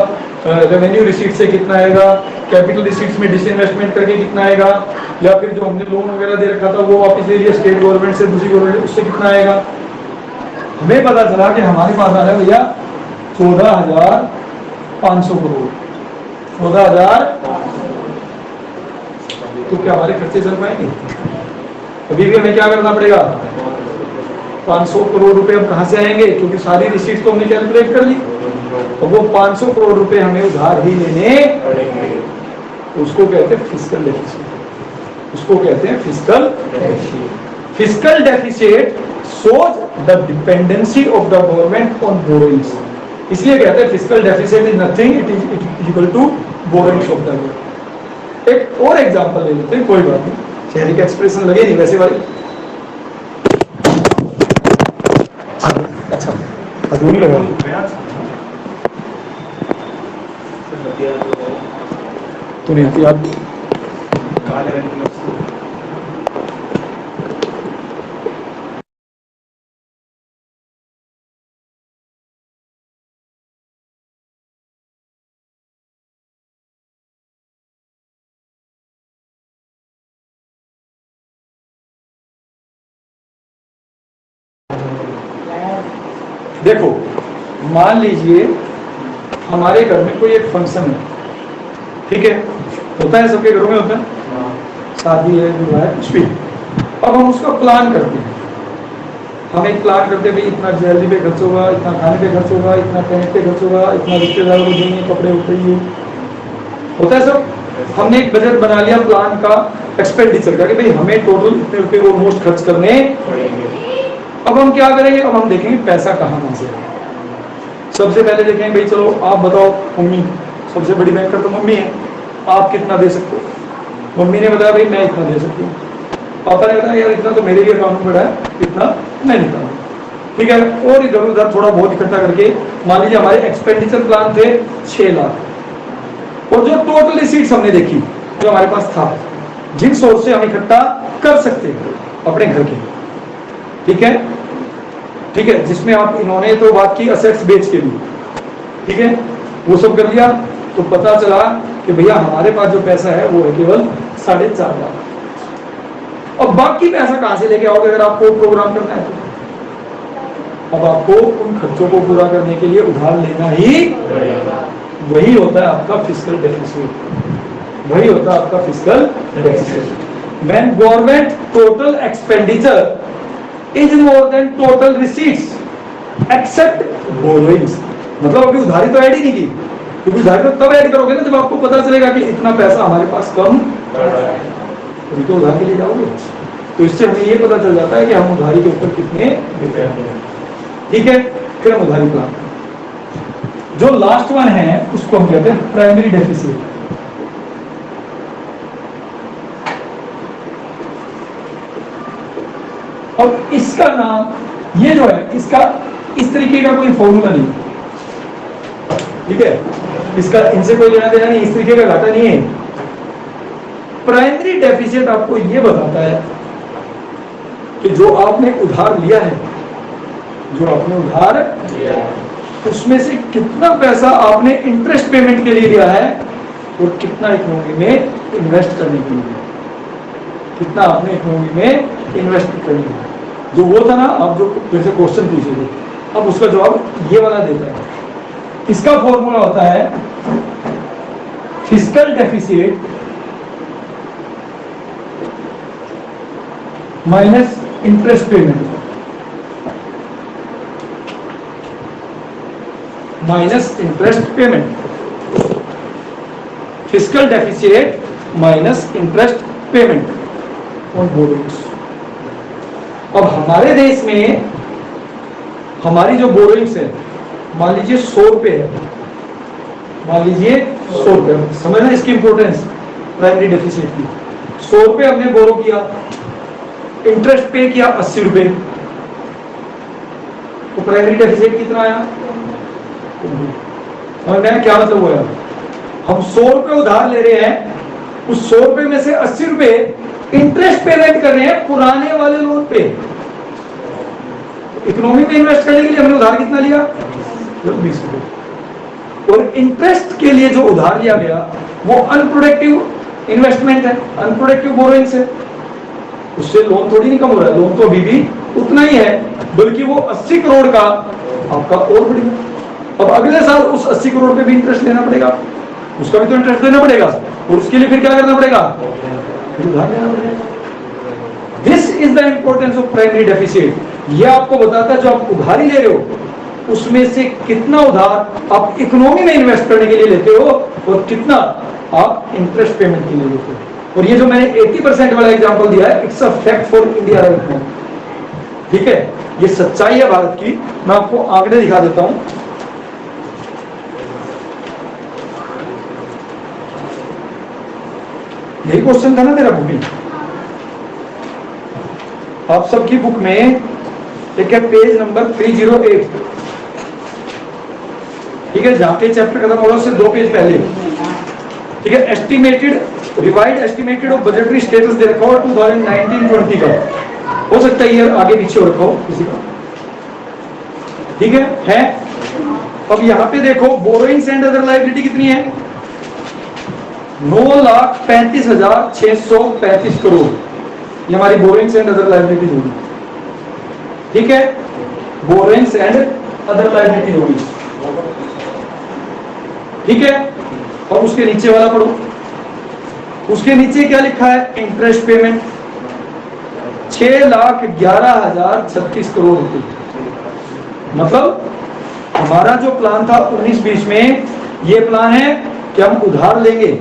रेवेन्यू रिसीट से कितना आएगा, कैपिटल रिसीट्स में डिसइन्वेस्टमेंट करके कितना आएगा, या फिर जो हमने लोन वगैरह दे रखा था वो वापस ले लिया स्टेट गवर्नमेंट से, दूसरी गवर्नमेंट, उससे कितना आएगा। हमें पता चला कि हमारे पास आ रहा है भैया 14,500 करोड़। 14,000, तो क्या हमारे खर्चे चल पाएंगे? अभी भी हमें क्या करना पड़ेगा? 500 करोड़ रुपए अब कहां से आएंगे? क्योंकि सारी रिसीट्स तो हमने कैलकुलेट कर ली, और वो 500 करोड़ रुपए हमें उधार ही लेने पड़ेंगे। उसको कहते हैं फिस्कल डेफिसिट, उसको कहते हैं fiscal deficit. Fiscal deficit shows the dependency of the government on borrowings, इसलिए कहते हैं fiscal deficit is nothing, it is equal to borrowings of the government. एक और एग्जांपल ले लेते हैं, कोई बात नहीं, शहरी का एक्सप्रेशन लगे नहीं वैसे वाली। अच्छा अधूरी लगा तो नहीं आती आप। देखो मान लीजिए हमारे घर में कोई एक फंक्शन है, ठीक है, होता है, सबके घरों में होता है, शादी है, विवाह है, कुछ भी। अब हम उसका प्लान करते हैं, हम एक प्लान करते हैं भाई इतना ज्वेलरी पे खर्च होगा, इतना खाने पे खर्च होगा, इतना टेंट पे खर्च होगा, इतना रिश्तेदारों को देंगे, कपड़े उठाइए, होता है सब। हमने एक बजट बना लिया प्लान का, एक्सपेंडिचर का, कि भाई हमें टोटल इतने रुपए ऑलमोस्ट खर्च करने पड़ेंगे। अब हम क्या करेंगे, अब हम देखेंगे पैसा कहाँ से है। सबसे पहले देखेंगे भाई, चलो आप बताओ, मम्मी सबसे बड़ी बैंकर तो मम्मी है, आप कितना दे सकते हो? मम्मी ने बताया भाई मैं इतना दे सकती हूँ। पापा ने बताया यार इतना तो मेरे लिए अकाउंट में पड़ा है, इतना मैं नहीं दूँ। ठीक है, और इधर उधर थोड़ा बहुत इकट्ठा करके मान लीजिए हमारे एक्सपेंडिचर प्लान थे 6 लाख, और जो टोटल रिसीट्स हमने देखी जो हमारे पास था, जिन सोर्स से हम इकट्ठा कर सकते हैं अपने घर के, ठीक है, ठीक है, जिसमें आप इन्होंने तो बात की असेट्स बेच के भी, ठीक है, वो सब कर लिया, तो पता चला कि भैया हमारे पास जो पैसा है वो है केवल 4.5 लाख। अब बाकी पैसा कहां से लेके आओगे अगर आपको प्रोग्राम करना है तो? अब आपको उन खर्चों को पूरा करने के लिए उधार लेना ही, वही होता है आपका फिस्कल डेफिसिट, वही होता है आपका fiscal deficit. When government total expenditure is more than total receipts except borrowings, मतलब अभी उधारी तो ऐड ही नहीं की, क्योंकि उधारी तो तब ऐड करोगे ना जब आपको पता चलेगा कि इतना पैसा हमारे पास कम अभी तो उधार के लिए जाओगे। तो इससे हमें ये पता चल जाता है कि हम उधारी के ऊपर कितने डिपेंड हैं। ठीक है, फिर हम उधारी प्लान, जो लास्ट वन है उसको हम कहते हैं प्राइमरी डेफिसिट। और इसका नाम ये जो है, इसका इस तरीके का कोई फॉर्मूला नहीं, ठीक है, इसका इनसे कोई लेना देना नहीं, इस तरीके का घाटा नहीं है। प्राइमरी डेफिसिट आपको ये बताता है कि जो आपने उधार लिया है, जो आपने उधार लिया है उसमें से कितना पैसा आपने इंटरेस्ट पेमेंट के लिए लिया है और कितना इकोनॉमी में इन्वेस्ट करने के लिए, कितना आपने इकोनॉमी में इन्वेस्ट करने के लिए। जो वो था ना, आप जो जैसे क्वेश्चन पूछे थे, अब उसका जवाब ये वाला देता है। इसका फॉर्मूला होता है fiscal deficit minus interest payment, minus interest payment, fiscal deficit minus interest payment on borrowings. अब हमारे देश में हमारी जो बोरोइंग्स है, मान लीजिए 100 रुपए है, मान लीजिए 100 रुपए, समझना इसकी इंपॉर्टेंस प्राइमरी डेफिसिट की। 100 रुपए हमने बोरो किया, इंटरेस्ट पे किया 80 रुपए, तो प्राइमरी डेफिसिट कितना आया? समझ में क्या मतलब हुआ? हम 100 रुपए उधार ले रहे हैं, उस 100 रुपए में से 80 रुपए इंटरेस्ट पेमेंट कर रहे हैं पुराने वाले लोन पे। इकोनॉमी में इन्वेस्ट करने के लिए हमने उधार कितना लिया? 20 रुपए। और इंटरेस्ट के लिए जो उधार लिया गया वो अनप्रोडक्टिव इन्वेस्टमेंट है, अनप्रोडक्टिव बोरोइंग्स है, उससे लोन थोड़ी नहीं कम हो रहा है, लोन तो अभी भी उतना ही है, बल्कि वो 80 करोड़ का आपका और बढ़ेगा। अब अगले साल उस 80 करोड़ पे भी इंटरेस्ट लेना पड़ेगा, उसका भी तो इंटरेस्ट देना पड़ेगा, और उसके लिए फिर क्या करना पड़ेगा? फिर उधार लेना पड़ेगा। This is the importance of primary deficit. ये आपको बताता है जो आप उधारी ले रहे हो उसमें से कितना उधार आप इकोनॉमी में इन्वेस्ट करने के लिए लेते हो और कितना आप इंटरेस्ट पेमेंट के लिए लेते हो। और ये जो मैंने 80% वाला एग्जांपल दिया है, it's a fact for India right now, ठीक है, ये सच्चाई है भारत की। मैं आपको आंकड़े दिखा देता हूं। यही क्वेश्चन था ना तेरा बुक में, आप सबकी बुक में एक है पेज नंबर 308, ठीक है, जहां पे चैप्टर खत्म होगा उससे 2 पेज पहले, ठीक है, estimated revised estimated of budgetary status दे रखा हो 2019-20 का, हो सकता है ये आगे पीछे हो रखा हो किसी का, ठीक है। अब यहाँ पे देखो बोरोइंग्स एंड अदर लायबिलिटी कितनी है? 9,35,635 करोड़, ये हमारी बोरोइंग्स एंड अदर लायबिलिटी होगी, ठीक है, बोरोइंग्स एंड अदर लायबिलिटी होगी, ठीक है। और उसके नीचे वाला पढ़ो, उसके नीचे क्या लिखा है? इंटरेस्ट पेमेंट 6,11,036 करोड़ रुपए। मतलब हमारा जो प्लान था 19-20 में, ये प्लान है कि हम उधार लेंगे,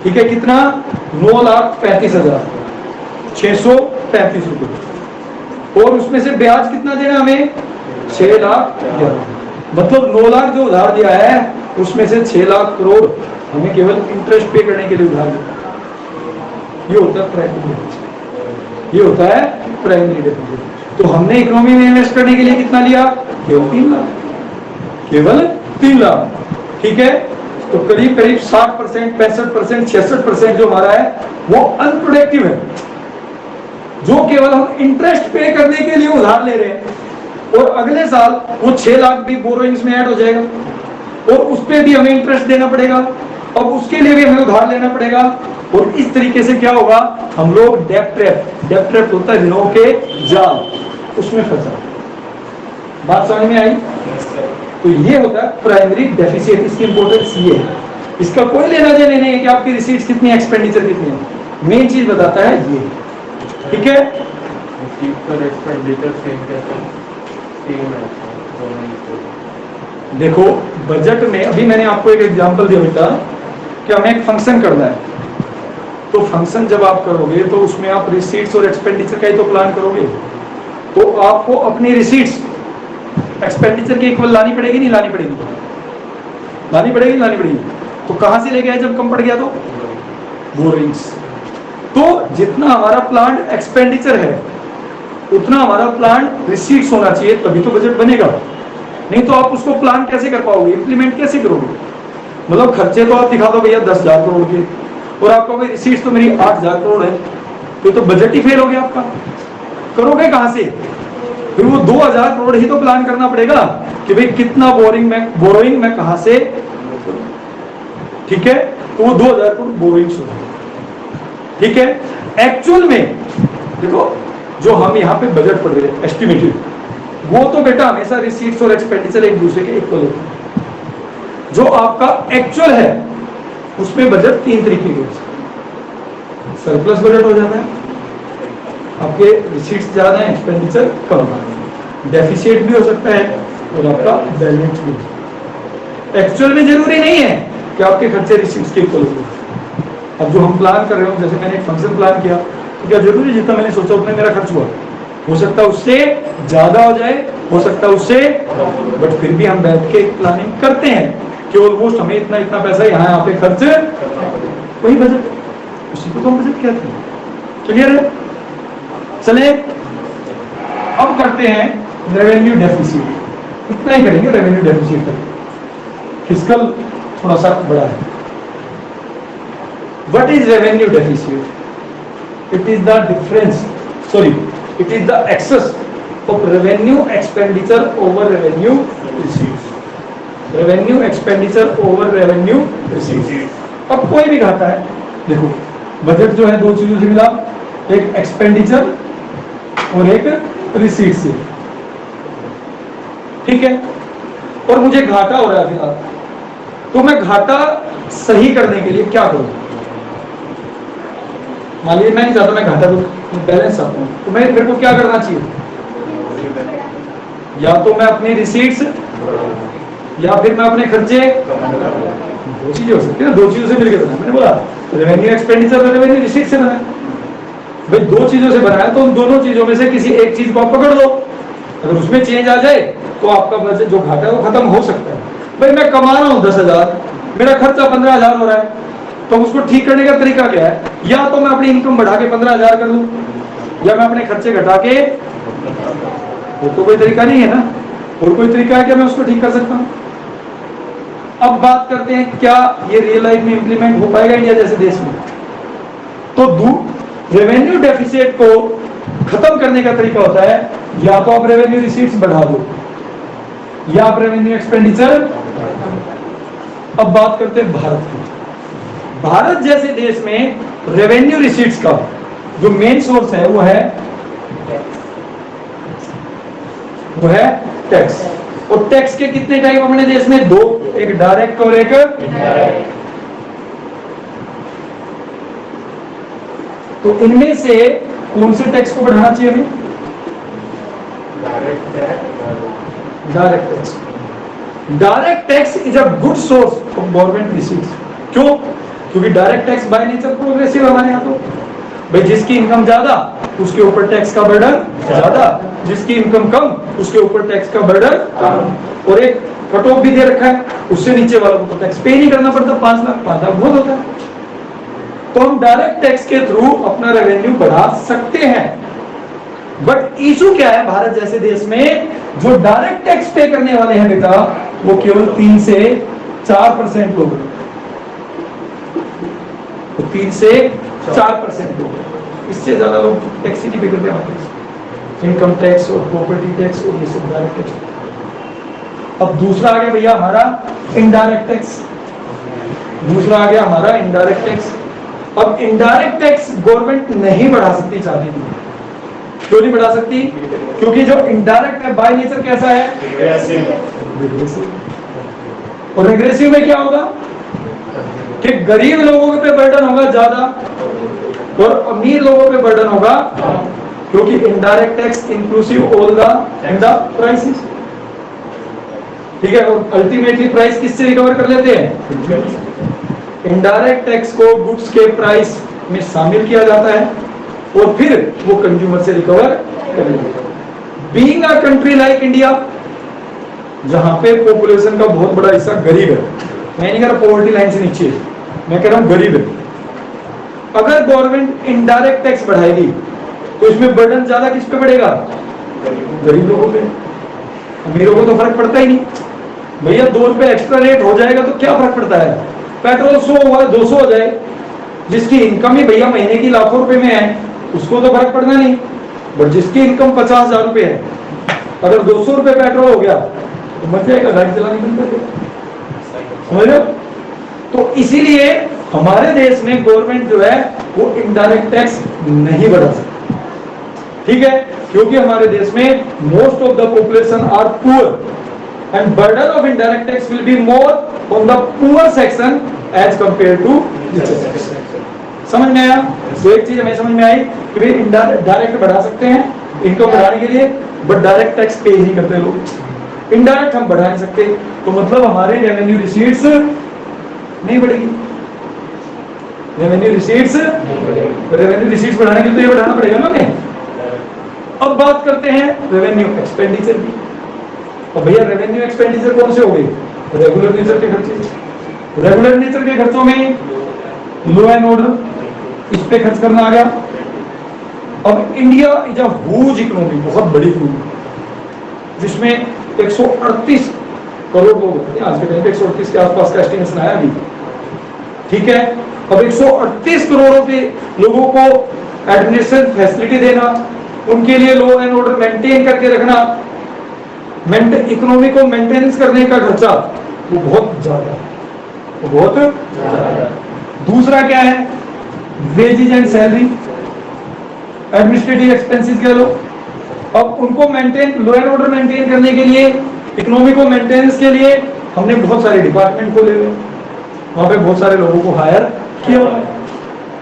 ठीक है, कितना? 9,35,635 रुपए, और उसमें से ब्याज कितना देना हमें, 6 लाख, मतलब 9 लाख जो उधार दिया है उसमें से 6 लाख करोड़ हमें केवल इंटरेस्ट पे करने के लिए उधार दिया। ये होता है प्राइमरी, ये होता है प्राइमरी डिपॉजिट। तो हमने इकोनॉमी में इन्वेस्ट करने के लिए कितना लिया, केवल 3 लाख, केवल 3 लाख, ठीक है। तो करीब करीब 60%, 65%, 66% जो हमारा है वो अनप्रोडक्टिव है, जो केवल हम इंटरेस्ट पे करने के लिए उधार ले रहे हैं, और अगले साल वो 6 लाख भी बोरोइंग्स में ऐड हो जाएगा और उस पर भी हमें इंटरेस्ट देना पड़ेगा और उसके लिए भी हमें उधार लेना पड़ेगा। और इस तरीके से क्या होगा, हम लोग डेब्ट ट्रैप होता है ऋणों के जाल, उसमें फंसा। बात समझ में आई? तो ये होता है प्राइमरी डेफिसिट। इसकी इंपॉर्टेंस ये है, इसका कोई लेना देना नहीं है कि आपकी रिसीट्स कितनी है, एक्सपेंडिचर कितनी है, मेन चीज बताता है ये, ठीक है। देखो बजट में अभी मैंने आपको एक एग्जांपल दिया बेटा कि हमें एक फंक्शन करना है, तो फंक्शन जब आप करोगे तो उसमें आप रिसीट्स और एक्सपेंडिचर का ही तो प्लान करोगे, तो आपको अपनी रिसीट्स एक्सपेंडिचर के इक्वल लानी पड़ेगी, नहीं लानी पड़ेगी, लानी पड़ेगी, लानी पड़ेगी। तो कहां से लेके आए जब कम पड़ गया, तो बोरिंग्स। तो जितना हमारा प्लान एक्सपेंडिचर है उतना हमारा प्लान रिसीट्स होना चाहिए, तभी तो बजट बनेगा। नहीं तो आप उसको प्लान कैसे कर पाओगे, इंप्लीमेंट कैसे करोगे? मतलब खर्चे तो आप दिखा दो भैया 10,000 करोड़ के, और आपको भाई रिसीट्स तो मेरी 8,000 करोड़ है, तो बजट ही फेल हो गया आपका। करोगे कहां से? फिर वो 2,000 करोड़ ही तो प्लान करना पड़ेगा कि भाई कितना बोरोइंग में कहां से, ठीक है। तो वो 2,000 करोड़ बोरोइंग्स हो, ठीक है। एक्चुअल में देखो जो हम यहाँ पे बजट पढ़ रहे हैं एस्टिमेटेड, वो तो बेटा हमेशा रिसीट्स और एक्सपेंडिचर एक दूसरे के इक्वल होते हैं। जो आपका एक्चुअल है उसमें बजट 3 तरीके के, सरप्लस बजट हो जाता है, आपके रिसीट्स ज्यादा है, एक्सपेंडिचर कम है, डेफिसिट भी हो सकता है और आपका बैलेंस भी। एक्चुअल में जरूरी नहीं है कि आपके खर्चे रिसीट्स के इक्वल हो। अब जो हम प्लान कर रहे हो, जैसे मैंने एक फंक्शन प्लान किया, तो क्या जरूरी जितना मैंने सोचा उतना मेरा खर्च हुआ? हो सकता है उससे ज्यादा हो जाए, हो सकता है उससे, बट फिर भी हम बैठ के प्लानिंग करते हैं कि ऑलमोस्ट हमें इतना इतना पैसा यहाँ पे खर्च, वही बजट, उसी को तो हम बजट कहते हैं। क्लियर है? चले अब करते हैं रेवेन्यू डेफिसिट। इतना ही करेंगे रेवेन्यू डेफिसिट तक, फिस्कल थोड़ा सा बड़ा है। What is revenue deficit? It is the difference, sorry, it is the excess of revenue expenditure over revenue receipts, revenue expenditure over revenue receipts। अब कोई भी खाता है, देखो बजट जो है दो चीजों से मिला, एक एक्सपेंडिचर और एक रिसीट से, ठीक है। और मुझे घाटा हो रहा है फिलहाल, तो मैं घाटा सही करने के लिए क्या करूं? मान लीजिए मैं नहीं चाहता मैं घाटा दूं, बैलेंस चाहता हूं, तो मेरे को क्या करना चाहिए? या तो मैं अपनी रिसीट्स या फिर मैं अपने खर्चे, दो चीजें हो सकती है, दो चीजों से मिलकर बना। मैंने बोला रेवेन्यू एक्सपेंडिचर और रेवेन्यू रिसीट से बना, भाई दो चीजों से बनाया, तो उन दोनों चीजों में से किसी एक चीज को आप पकड़ लो, अगर उसमें चेंज आ जाए तो आपका बजट जो घाटा है वो खत्म हो सकता है। भाई मैं कमा रहा हूँ 10,000, मेरा खर्चा 15,000 हो रहा है, तो उसको ठीक करने का तरीका क्या है? या तो मैं अपनी इनकम बढ़ा के 15,000 कर लूं, या मैं अपने खर्चे घटा के, वो तो कोई तरीका नहीं है ना, और कोई तरीका है क्या मैं उसको ठीक कर सकता हूं? अब बात करते हैं क्या ये रियल लाइफ में इंप्लीमेंट हो पाएगा इंडिया जैसे देश में? तो रेवेन्यू डेफिसिट को खत्म करने का तरीका होता है या तो आप रेवेन्यू रिसीट्स बढ़ा दो या आप रेवेन्यू एक्सपेंडिचर। अब बात करते हैं भारत की। भारत जैसे देश में रेवेन्यू रिसीट्स का जो मेन सोर्स है वो है टैक्स। और टैक्स के कितने टाइप अपने देश में? दो, एक डायरेक्ट और एक इनडायरेक्ट। तो इनमें से कौन से टैक्स को बढ़ाना चाहिए हमें? Direct tax. Direct tax is a good source of government receipts. क्यों? क्योंकि direct tax by nature progressive है हमारे यहाँ। तो भाई जिसकी इनकम ज्यादा उसके ऊपर टैक्स का बर्डन ज्यादा, जिसकी इनकम कम उसके ऊपर टैक्स का बर्डन कम। और एक कट ऑफ भी दे रखा है, उससे नीचे वालों को टैक्स पे नहीं करना पड़ता। 5 लाख बहुत होता है। तो हम डायरेक्ट टैक्स के थ्रू अपना रेवेन्यू बढ़ा सकते हैं। बट इशू क्या है, भारत जैसे देश में जो डायरेक्ट टैक्स पे करने वाले हैं बेटा, वो केवल 3 से 4% लोग, तो 3 से 4% लोग, इससे ज्यादा लोग टैक्स ही नहीं पे करते हमारे। इनकम टैक्स और प्रॉपर्टी टैक्स और ये सब डायरेक्ट टैक्स। अब दूसरा आ गया भैया हमारा इनडायरेक्ट टैक्स। दूसरा आ गया हमारा इनडायरेक्ट टैक्स। अब इनडायरेक्ट टैक्स गवर्नमेंट नहीं बढ़ा सकती चाहती थी। क्यों नहीं बढ़ा सकती? क्योंकि जो इनडायरेक्ट है बाय नेचर कैसा है? और रिग्रेसिव में क्या होगा कि गरीब लोगों पे बर्डन होगा ज्यादा और अमीर लोगों पे बर्डन होगा, क्योंकि indirect tax inclusive all the prices. ठीक है, और अल्टीमेटली प्राइस किससे रिकवर कर लेते हैं? इनडायरेक्ट टैक्स को गुड्स के प्राइस में शामिल किया जाता है और फिर वो कंज्यूमर से रिकवर कर लेते हैं। Being a country like India, जहां पे पॉपुलेशन का बहुत बड़ा हिस्सा गरीब है, मैं नहीं कह रहा पॉवर्टी लाइन से नीचे, मैं कह रहा हूं गरीब है, अगर गवर्नमेंट इनडायरेक्ट टैक्स बढ़ाएगी तो इसमें बर्डन ज्यादा किस पे पड़ेगा? गरीब लोगों पे। अमीरों को तो फर्क पड़ता ही नहीं भैया। 2 रुपए एक्स्ट्रा रेट हो जाएगा तो क्या फर्क पड़ता है? पेट्रोल 100 हुआ 200 हो जाए, जिसकी इनकम ही भैया महीने की लाखों रुपए में है उसको तो फर्क पड़ना नहीं। बट जिसकी इनकम 50,000 रुपए है, अगर 200 रुपए पेट्रोल हो गया तो मर जाएगा, गाड़ी चलानी बंद कर देगा। समझ लो? तो इसीलिए हमारे देश में गवर्नमेंट जो है वो इनडायरेक्ट टैक्स नहीं बढ़ा सकती। ठीक है, क्योंकि हमारे देश में most of the population are poor and burden of indirect tax will be more on the poor section as compare to richer section. समझ में आया? तो एक चीज हमें समझ में आई कि भाई डायरेक्ट बढ़ा सकते हैं इनकम बढ़ाने के लिए, बट डायरेक्ट टैक्स पे नहीं करते लोग। इनडायरेक्ट हम बढ़ा नहीं सकते, तो मतलब हमारे रेवेन्यू रिसीट्स नहीं बढ़ेगी। रेवेन्यू रिसीट्स बढ़ाने के लिए तो ये बढ़ाना पड़ेगा ना हमें। अब बात करते हैं रेवेन्यू एक्सपेंडिचर की। और भैया रेवेन्यू एक्सपेंडिचर कौन से हो गए? रेगुलर नेचर के खर्चे। रेगुलर नेचर के खर्चों में लॉ एंड ऑर्डर, इस पे खर्च करना आ गया। अब India is a huge economy, बहुत बड़ी इकोनॉमी, जिसमें 138 करोड़ लोग होते हैं आज के टाइम पे। 138 के आसपास का एस्टिमेशन आया अभी। ठीक है, अब 138 करोड़ के लोगों को एडमिनिस्ट्रेशन फैसिलिटी देना, उनके लिए लॉ एंड ऑर्डर मेंटेन करके रखना, इकोनॉमी को मेंटेनेंस करने का खर्चा वो बहुत ज्यादा है। दूसरा क्या है? Wages and salary, administrative expenses कह लो। अब उनको maintain, law and order maintain करने के लिए, इकोनॉमी को मेंटेनेंस के लिए हमने बहुत सारे डिपार्टमेंट खोले हुए, वहां पे बहुत सारे लोगों को हायर किया हुआ है।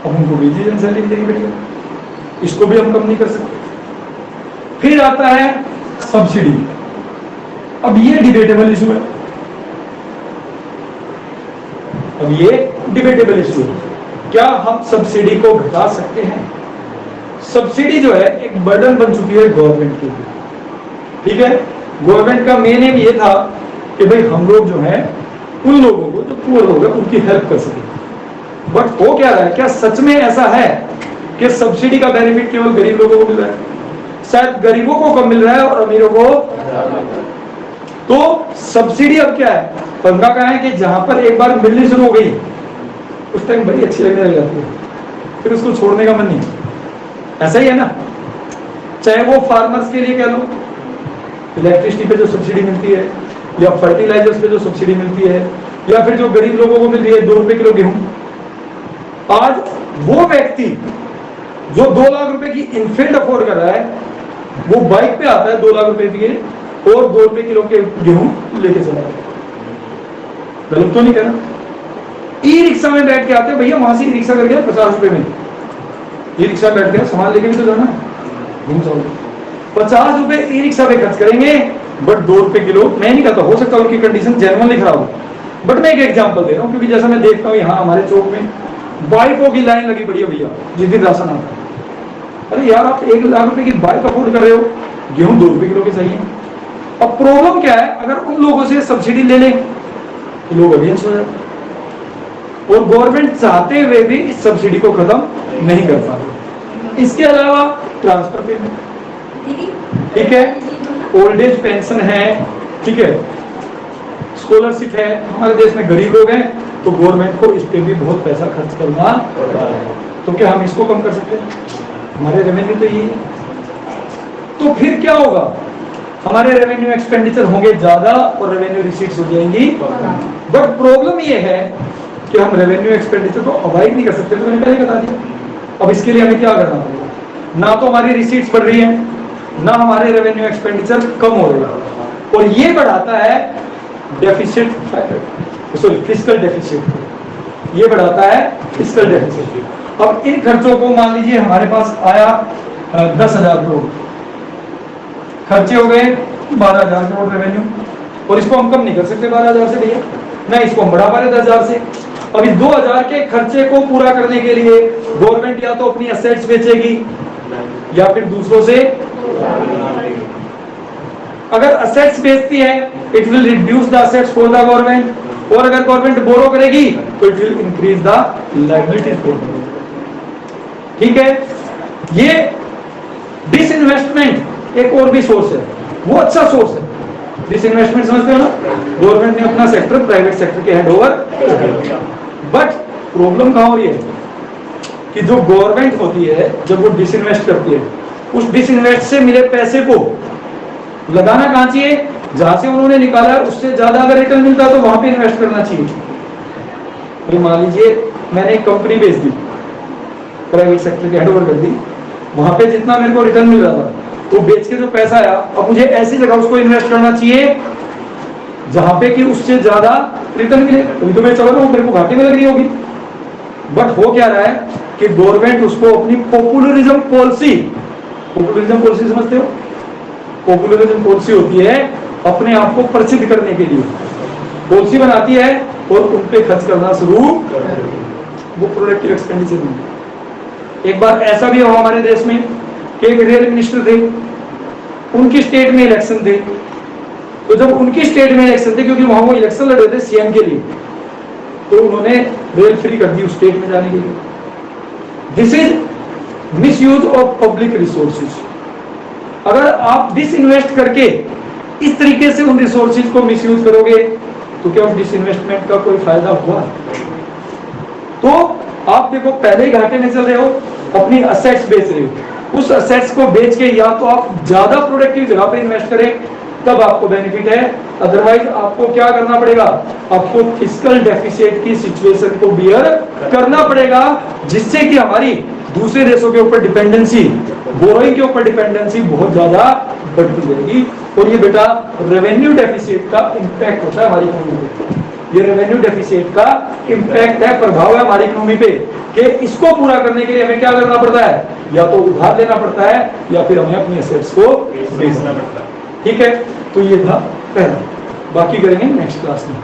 अब उनको वेजेज एंड सैलरी देनी पड़ेगी, इसको भी हम कम नहीं कर सकते। फिर आता है सब्सिडी। अब ये डिबेटेबल इशू है। क्या हम सब्सिडी को घटा सकते हैं? सब्सिडी जो है एक बर्डन बन चुकी है गवर्नमेंट के लिए। ठीक है, गवर्नमेंट का मेन एम ये था कि भाई हम लोग जो है उन लोगों को जो पुअर लोग हैं उनकी हेल्प कर सके। बट हो क्या रहा है? क्या सच में ऐसा है कि सब्सिडी का बेनिफिट केवल गरीब लोगों को मिल रहा है? शायद गरीबों को कम मिल रहा है और अमीरों को। तो सब्सिडी अब क्या है? पंगा का है कि जहां पर एक बार मिलनी शुरू हो गई उस टाइम बड़ी अच्छी लगने लग जाती है, फिर उसको छोड़ने का मन नहीं। ऐसा ही है ना, चाहे वो फार्मर्स के लिए कह लो, इलेक्ट्रिसिटी पे जो सब्सिडी मिलती है, या फर्टिलाइजर्स पे जो सब्सिडी मिलती है, या फिर जो गरीब लोगों को मिल रही है 2 रुपए किलो गेहूं। आज वो व्यक्ति जो 2 लाख रुपए की इनफील्ड अफोर्ड कर रहा है, वो बाइक पे आता है 2 लाख रुपए के और 2 रुपए किलो के गेहूं लेके चला जाता है। गलत तो नहीं कह रहा? ई रिक्शा में बैठ के आते हैं भैया, वहां से ई रिक्शा कर गया 50 रुपए में, ई रिक्शा बैठ गया, सामान लेके भी तो जाना, 50 रुपए ई रिक्शा पे खर्च करेंगे, बट 2 रुपए किलो। मैं नहीं कहता, हो सकता है उनकी कंडीशन जेन्युइनली खराब हो, बट मैं एक एग्जांपल दे रहा हूँ, क्योंकि जैसा मैं देखता हूँ यहाँ हमारे चौक में बाइकों की लाइन लगी पड़ी है भैया जिस दिन राशन आता है। अरे यार आप 1 लाख रुपए की बाइक अफोर्ड कर रहे हो, गेहूं 2 रुपए किलो के सही है। अब प्रॉब्लम क्या है, अगर उन लोगों से सब्सिडी ले लें तो लोग अगेंस्ट हो जाते, और गवर्नमेंट चाहते हुए भी इस सब्सिडी को खत्म नहीं कर पाते। इसके अलावा ट्रांसफर पेमेंट, ठीक है, ओल्ड एज पेंशन है, ठीक है, स्कॉलरशिप है। हमारे देश में गरीब लोग हैं तो गवर्नमेंट को इस पे भी बहुत पैसा खर्च करना पड़ता है, तो क्या हम इसको कम कर सकते हैं? हमारे रेवेन्यू तो ये है। तो फिर क्या होगा, हमारे रेवेन्यू एक्सपेंडिचर होंगे ज्यादा और रेवेन्यू रिसीट्स हो जाएंगी। बट प्रॉब्लम ये है कि हम रेवेन्यू एक्सपेंडिचर को अवॉइड नहीं कर सकते, तो मैंने पहले बता दिया। अब इसके लिए हमें क्या करना पड़ेगा, ना तो हमारी रिसीट्स बढ़ रही है, ना हमारे रेवेन्यू एक्सपेंडिचर कम हो रहा है, और ये बढ़ाता है डेफिसिट, सॉरी फिस्कल डेफिसिट, ये बढ़ाता है फिस्कल डेफिसिट। अब इन खर्चों को मान लीजिए हमारे पास आया 10,000 करोड़, खर्चे हो गए 12,000 करोड़ रेवेन्यू, और इसको हम कम नहीं कर सकते 12,000 से भैया, ना इसको हम बढ़ा पा रहे 10,000 से। अब इस 2,000 के खर्चे को पूरा करने के लिए गवर्नमेंट या तो अपनी असेट्स बेचेगी या फिर दूसरों से, अगर असेट्स बेचती है it will reduce the assets for the government, और अगर गवर्नमेंट बोरो करेगी तो it will increase the liabilities for government. ठीक है, ये डिसइन्वेस्टमेंट एक और भी सोर्स है, वो अच्छा सोर्स है। डिसइन्वेस्टमेंट समझते हो ना, गवर्नमेंट ने अपना सेक्टर प्राइवेट सेक्टर के हैंड ओवर, बट प्रॉब्लम कहां हो रही है कि जो गवर्नमेंट होती है जब वो डिसइन्वेस्ट करती है, उस डिसइन्वेस्ट से मिले पैसे को लगाना कहां चाहिए, जहां से उन्होंने निकाला उससे ज्यादा अगर रिटर्न मिलता है तो वहां पे इन्वेस्ट करना चाहिए। तो मान लीजिए मैंने एक कंपनी बेच दी, प्राइवेट सेक्टर के हैंड ओवर कर दी, वहां पे जितना मेरे को रिटर्न मिल रहा था तो बेच के जो पैसा आया, अब मुझे ऐसी जगह उसको इन्वेस्ट करना चाहिए जहां पे कि उससे ज्यादा रिटर्न मिले, तो मैं चल रहा हूं मेरे को घाटे में लग रही होगी। बट हो क्या रहा है कि गवर्नमेंट उसको अपनी पॉपुलरिज्म पॉलिसी, पॉपुलरिज्म पॉलिसी समझते हो, पॉपुलरिज्म पॉलिसी होती है अपने आप को प्रसिद्ध करने के लिए पॉलिसी बनाती है और उन पे खर्च करना शुरू, वो प्रोडक्टिव एक्सपेंडिचर नहीं। एक बार ऐसा भी हुआ हमारे देश में कि एक रेल मिनिस्टर थे, उनकी स्टेट में इलेक्शन थे, तो जब उनकी स्टेट में इलेक्शन थे, क्योंकि वहां वो इलेक्शन लड़ रहे थे सीएम के लिए, तो उन्होंने रेल फ्री कर दी उस स्टेट में जाने के लिए। This is misuse of public resources. अगर आप डिसइन्वेस्ट करके इस तरीके से उन रिसोर्सेज को मिसयूज करोगे तो क्या उस डिसइन्वेस्टमेंट का कोई फायदा हुआ? तो आप देखो पहले ही घाटे में चल रहे हो, अपनी असेट्स बेच रहे हो, उस असेट्स को बेच के या तो आप ज्यादा प्रोडक्टिव जगह पे इन्वेस्ट करें तब आपको बेनिफिट है, अदरवाइज आपको क्या करना पड़ेगा, आपको फिस्कल डेफिसिट की सिचुएशन को बियर करना पड़ेगा, जिससे कि हमारी दूसरे देशों के ऊपर डिपेंडेंसी, बोरोइंग के ऊपर डिपेंडेंसी बहुत ज्यादा बढ़ती जाएगी। और ये बेटा रेवेन्यू डेफिसिट का इंपैक्ट होता है हमारी इकोनॉमी पे, ये रेवेन्यू डेफिसिट का इंपैक्ट है, प्रभाव है हमारी इकोनॉमी पे, कि इसको पूरा करने के लिए हमें क्या करना पड़ता है, या तो उधार लेना पड़ता है या फिर हमें अपनी एसेट्स को बेचना पड़ता है। ठीक है, तो ये था पहला, बाकी करेंगे नेक्स्ट क्लास में।